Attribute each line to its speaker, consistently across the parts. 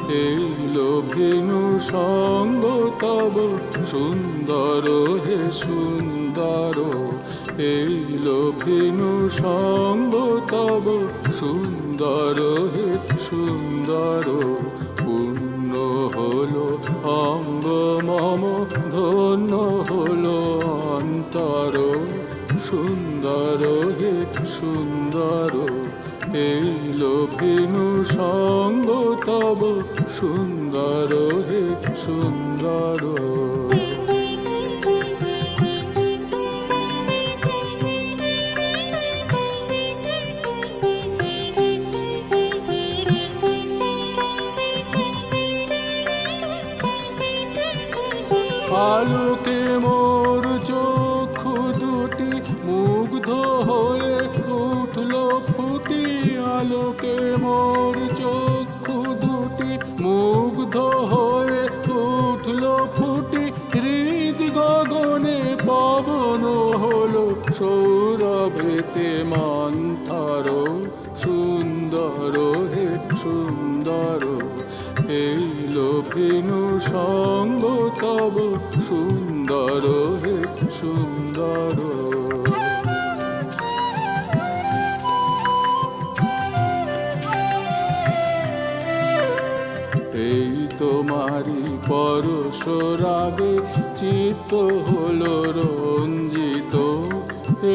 Speaker 1: এই লোভিনু সঙ্গ তব সুন্দর হে সুন্দর, এই লোভিনু সঙ্গ তব সুন্দর হে সুন্দর। পূর্ণ হলো অঙ্গ মম, ধন্য হলো অন্তর, সুন্দর হে সুন্দর। এই লোভিনু সঙ্গ তব সুন্দর হে সুন্দর। আলোকে মোর চক্ষু দুটি মুগ্ধ হয়ে উঠল ফুটি, আলোকে মোর চক্ষু দুটি মুগ্ধ হয়ে উঠল ফুটি। হৃদ গগনে পবন হলো সৌরভেতে মন্থর, সুন্দর হে সুন্দর। এই লোভিনু সঙ্গ তব সুন্দর হে সুন্দর। এই তোমারি পরশ রাগে চিত্ত হলো রঞ্জিত,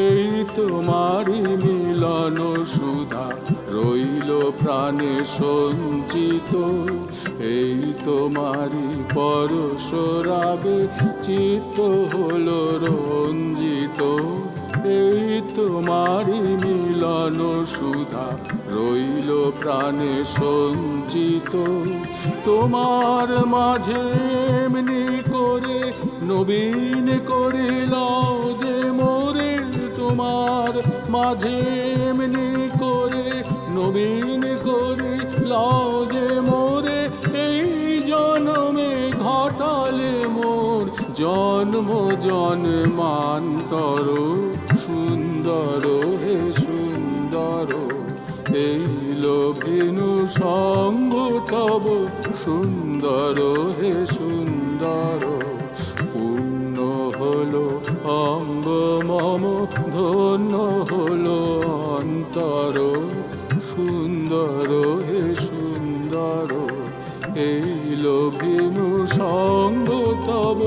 Speaker 1: এই তোমারি মিলন সুধা রইল প্রাণে সঞ্চিত। এই তোমারি পরশ রাগে চিত্ত হলো রঞ্জিত, এই তোমারি মিলন সুধা রইল প্রাণে সঞ্চিত। তোমার মাঝে এমনি করে নবীন করিলাও যে মোরে, তোমার মাঝে এমনি করে নবীন করিলাও যে মোরে। এই জন্মে ঘটালে মোর জন্ম জন্মান্তর, সুন্দর হে সুন্দর। এই লোভিনু সঙ্গ তব সুন্দর হে সুন্দর। পূর্ণ হলো অঙ্গ মম, ধন্য হলো অন্তর, সুন্দর হে সুন্দর। এই লোভিনু সঙ্গ তব